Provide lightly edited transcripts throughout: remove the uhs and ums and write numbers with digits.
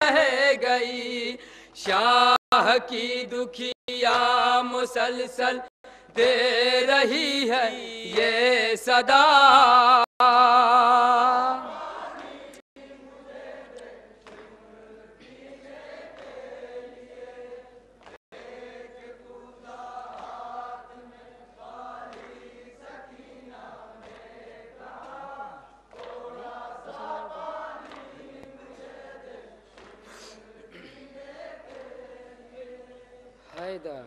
रह गई। शाह की दुखिया मुसलसल दे रही है ये सदा। हैदर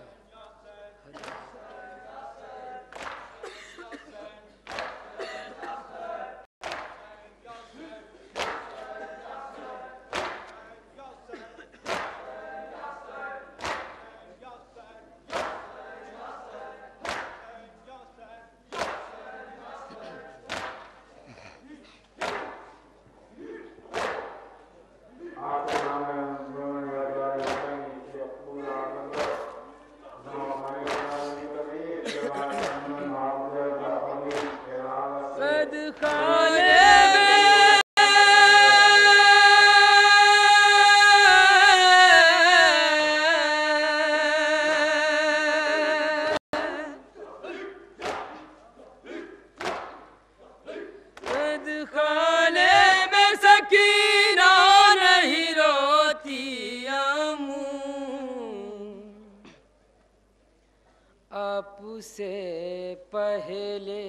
से पहले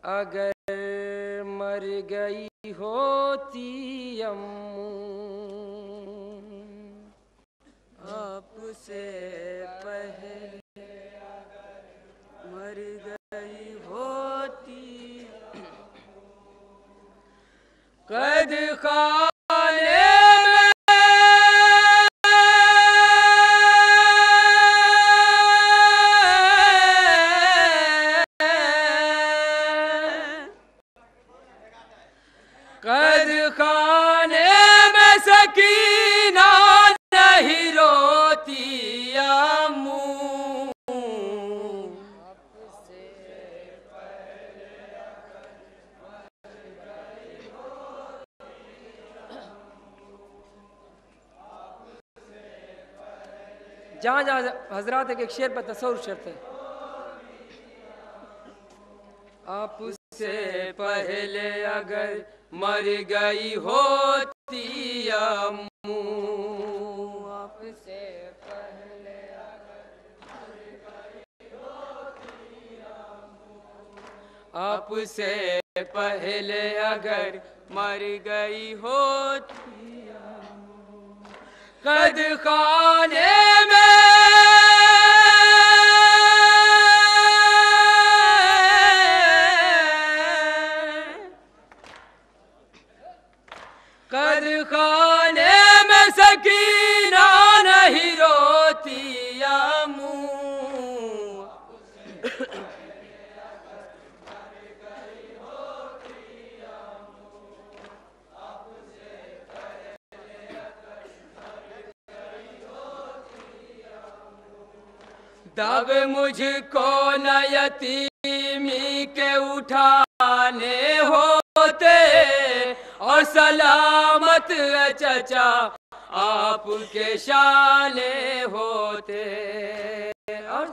अगर मर गई होती अम्मू, आपसे पहले अगर मर गई होती कद खाने जहाँ जहाँ हजरात एक शेर पर तसव्वुर शर्त है। आपसे पहले अगर मर गई होती अम्मू, आपसे पहले अगर मर गई होती अम्मू, आपसे पहले अगर मर गई होती अम्मू, कद खाने में सकीना नहीं रोती अम्मू, दब मुझको न यतीमी के उठाने होते और सलामत चचा आपके शाने होते। और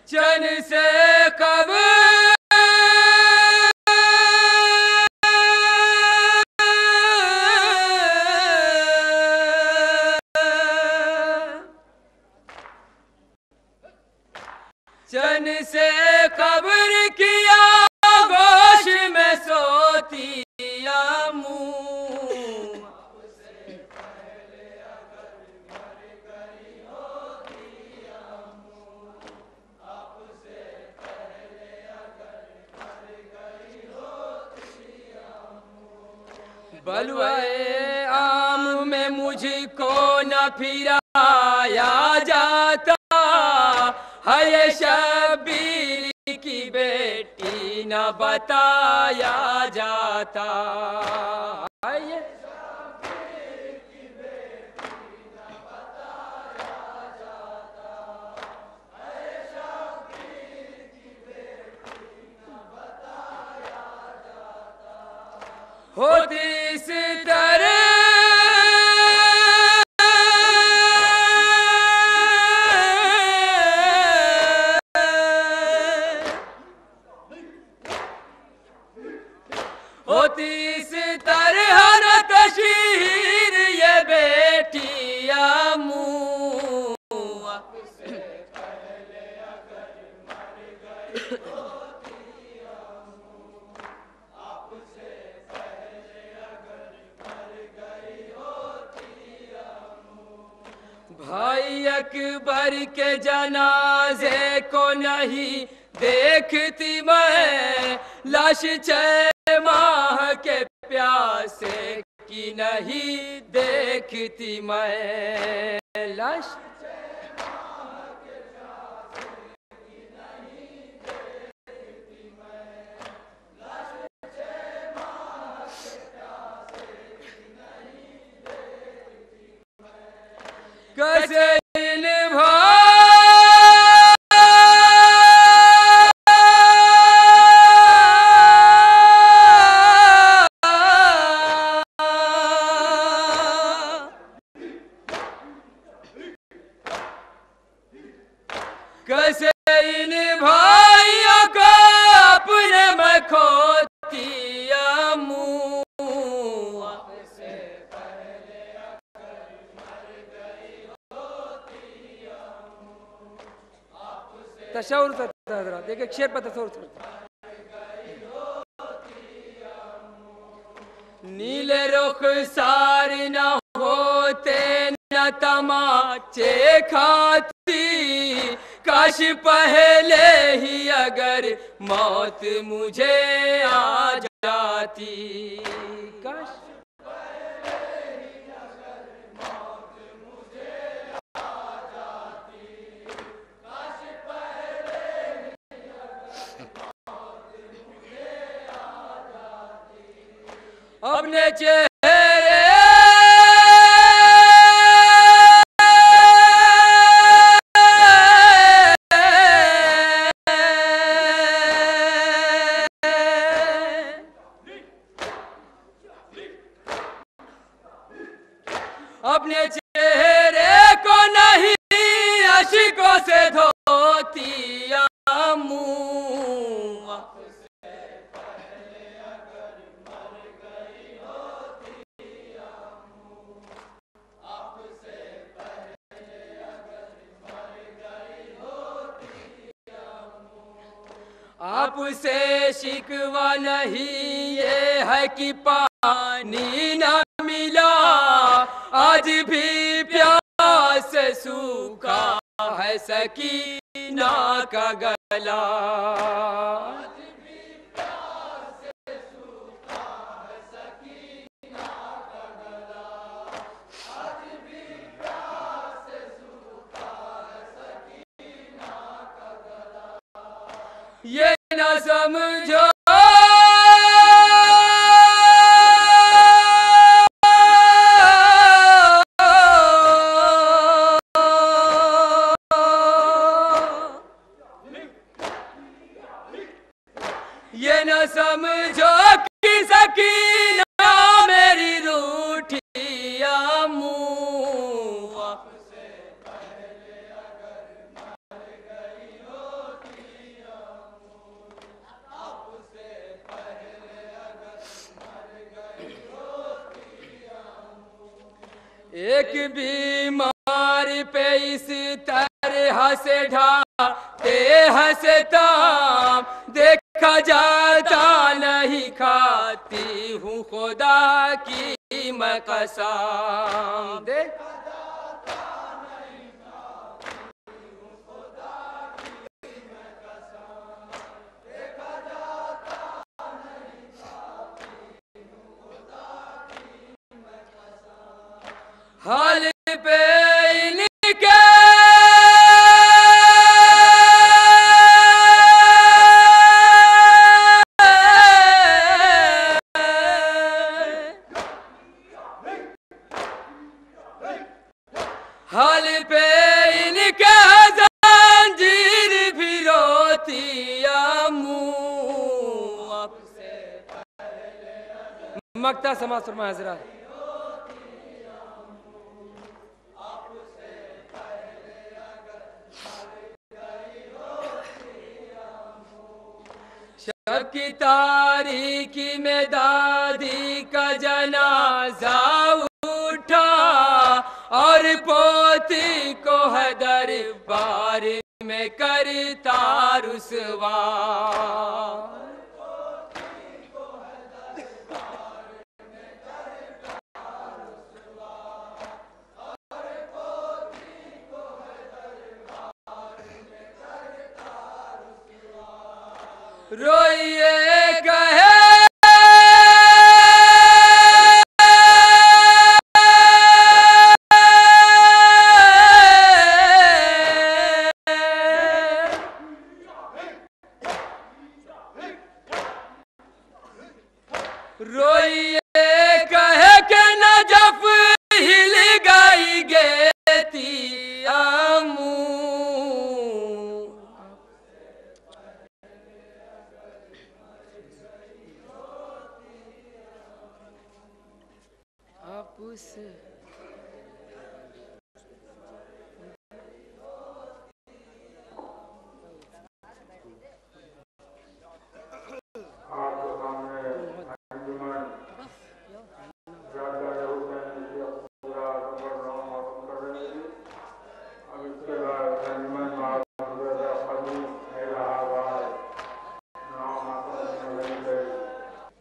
चन से कब चन से कब्र किया गोश में सोती अम्मू, बलवाए आम में मुझको न फिराया जाता है, शबीर की बेटी न बताया जाता है। होती इस तरह होती इस तरह न तशहीर ये बेटिया मुआ भाई अकबर के जनाजे को नहीं देखती मैं, लाश 6 माह के प्यासे की नहीं देखती मैं, लाश कैसे कैसे इन भाइयों को अपने में खोती मुआ तशौर हजरात एक शेर पर तशौर नीले रुख सार न होते न तमाचे खाती, काश पहले ही अगर मौत मुझे आ जाती, काश अपने चेहरे अपने चेहरे को नहीं अश्कों से धोती मुआ आपसे शिकवा नहीं ये है कि पानी न मिला, आज भी प्यास सूखा है सकीना का गला, ये न समझो ये न समझो कि सकीना मेरी रूठिया मुआ एक बीमार पे इस तरह से ढाते हंसता, देखा जाता नहीं खाती हूँ खुदा की मैं कसम, देखा जाता नहीं खाती हूँ खुदा की मैं कसम, देखा जाता नहीं खाती हूँ खुदा की मैं कसम, हाल पे इनके हाल पे इनके जंजीर भी रोती मुआ वक्ता समाज फरमा हजरा। शब की तारीकी में दादी का जनाजा उठा और पोती को है दरबार में करता रुसवा। रोइए कहे के नजफ हिल गई गेती आमू। आप उस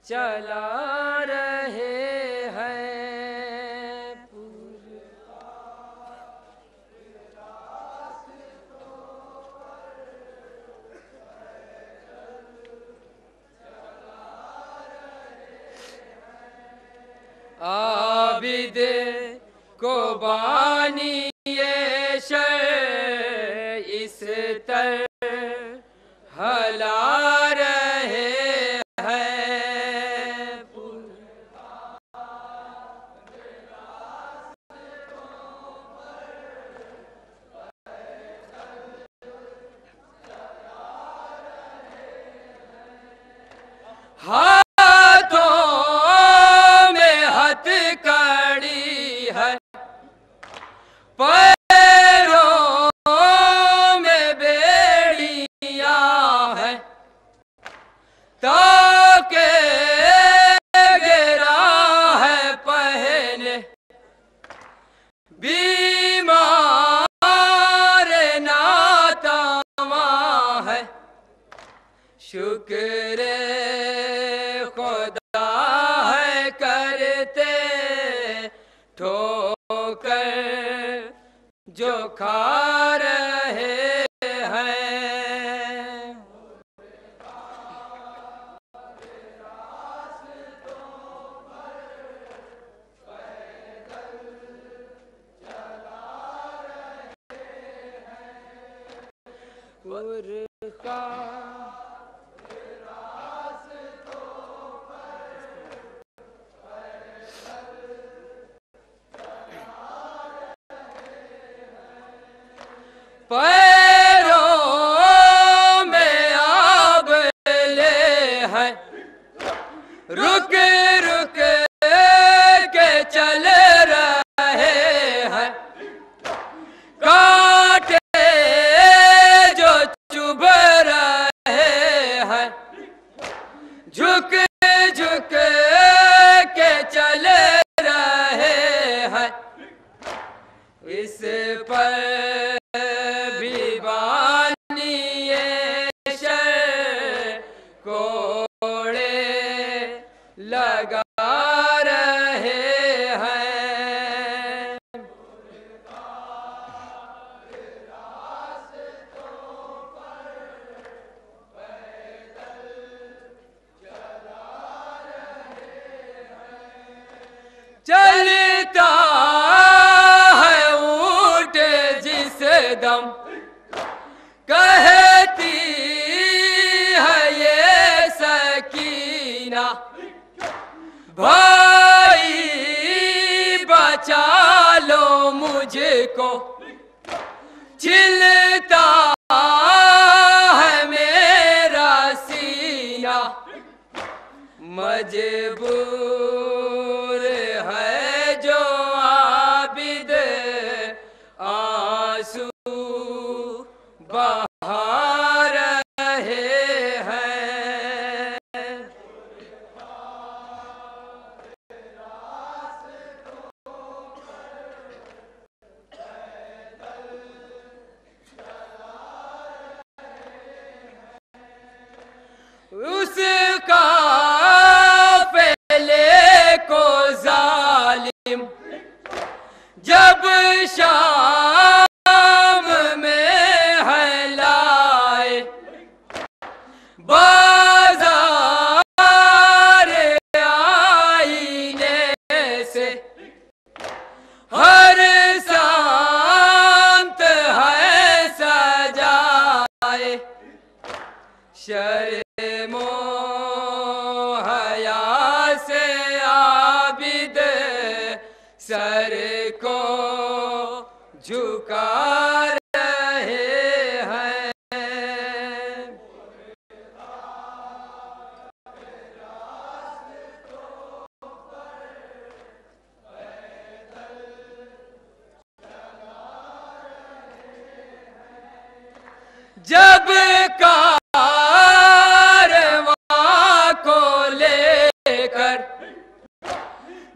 चला रहे हैं आबिद को बानी ये शर इस तर हला रहे हाथों में हथकड़ी है, पैरों में बेड़ियां है, ताके गिरा है पहने बीमार नातवा है। शुक्र खुदा है करते ठोकर जो खा रहे हैं। उर्का पैरों में आबले हैं, रुक रुक के चल रहे हैं। कांटे जो चुभ रहे हैं, झुक झुक के चल रहे हैं। इस पर लगा रहे हैं। चलता है ऊंट जिस दम, कहती है ये सकीना, भाई बचा लो मुझको, छिलता है मेरा सीना। मजबूर शाम में है लाए बाजार आईने से, हर शांत है सजाए। शर्मो हया से आबिद सर को झुका रहे हैं। जब कारवां को लेकर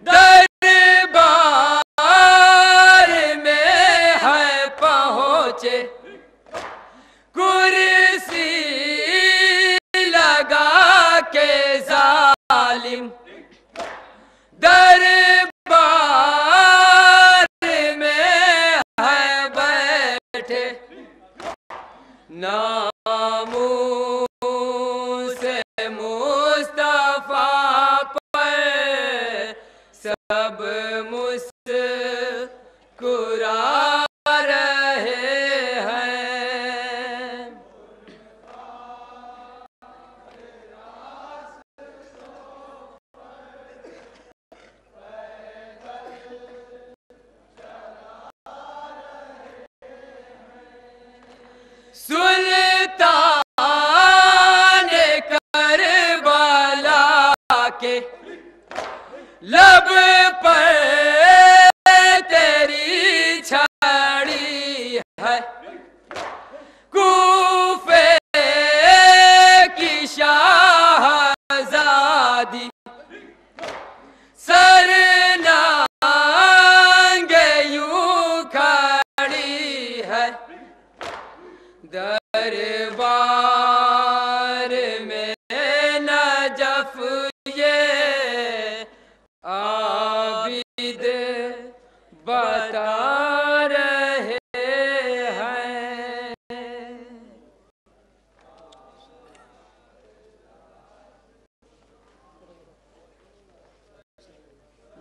दरबार में है पहुंचे, कुर्सी लगा के जालिम दरबार में है बैठे। नामूस मुस्तफा पर सब मुस्कुरा रहे हैं। सुल्तान करबला के लब पर तेरी छड़ी है, कूफे की शाहजादी सर नांगे यूं खड़ी है। दरबार में नजफ ये आबिद बता रहे हैं।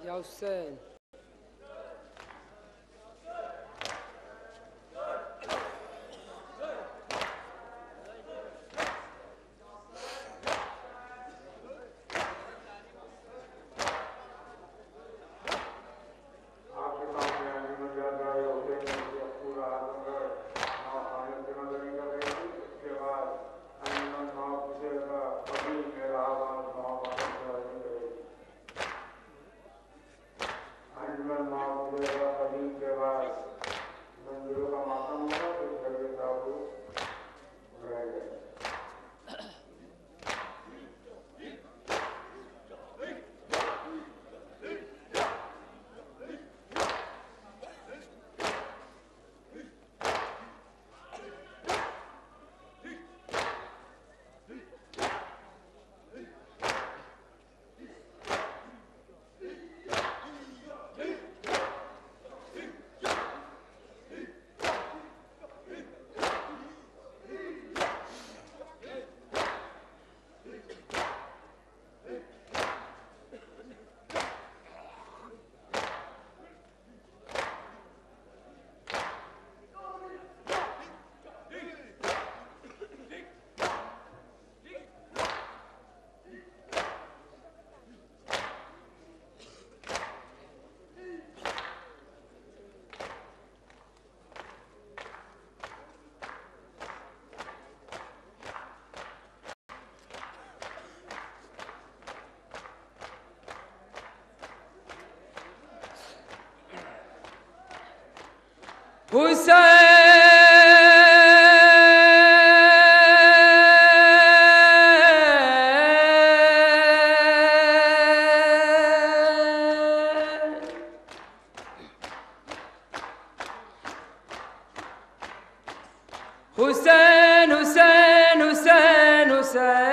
या हुसैन हुसैन हुसैन हुसैन हुसैन